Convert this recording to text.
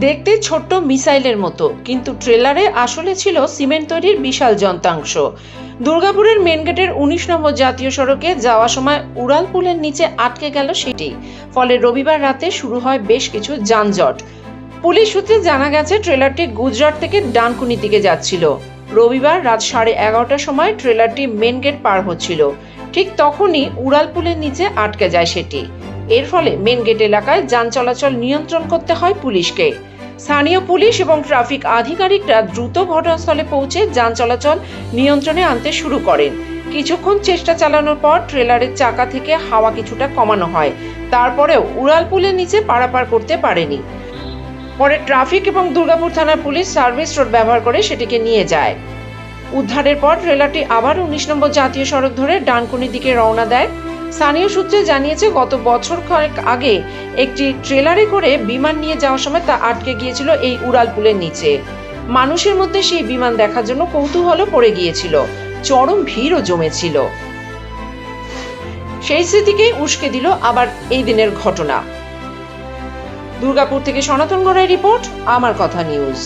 দেখতে ছোট্ট মিসাইলের মতো, কিন্তু ট্রেলারে আসলে ছিল সিমেন্ট তৈরির বিশাল যন্ত্রাংশ। দুর্গাপুরের মেন গেটের ১৯ নম্বর জাতীয় সড়কে যাওয়ার সময় উড়াল পুলের নিচে আটকে গেল সেটি। ফলে রবিবার রাতে শুরু হয় বেশ কিছু যানজট। পুলিশ সূত্রে জানা গেছে, ট্রেলারটি গুজরাট থেকে ডানকুনি দিকে যাচ্ছিল। রবিবার রাত 11:30টার সময় ট্রেলারটি মেন গেট পার হচ্ছিল। ঠিক তখনই উড়াল পুলের নিচে আটকে যায় সেটি। এর ফলে মেন গেট এলাকায় যান চলাচল নিয়ন্ত্রণ করতে হয় পুলিশকে। স্থানীয় পুলিশ এবং ট্রাফিক আধিকারিকরা দ্রুত ঘটনাস্থলে পৌঁছে যান চলাচল নিয়ন্ত্রণে আনতে শুরু করেন। কিছুক্ষণ চেষ্টা চালানোর পর ট্রেলারের চাকা থেকে হাওয়া কিছুটা কমানো হয়। তারপরেও উড়াল পুলের নিচে পারাপার করতে পারেনি। পরে ট্রাফিক এবং দুর্গাপুর থানার পুলিশ সার্ভিস রোড ব্যবহার করে সেটিকে নিয়ে যায়। উদ্ধারের পর ট্রেলারটি আবার ১৯ নম্বর জাতীয় সড়ক ধরে ডানকুনির দিকে রওনা দেয়। স্থানীয় সূত্রে জানিয়েছে, গত বছর কয়েক আগে একটি ট্রেলারে করে বিমান নিয়ে যাওয়ার সময় তা আটকে গিয়েছিল এই উড়াল পুলের নিচে। মানুষের মধ্যে সেই বিমান দেখার জন্য কৌতূহলও পড়ে গিয়েছিল। চরম ভিড়ও জমেছিল। সেই স্মৃতিকেই উস্কে দিল আবার এই দিনের ঘটনা। দুর্গাপুর থেকে সনাতন গড়াই রিপোর্ট, আমার কথা নিউজ।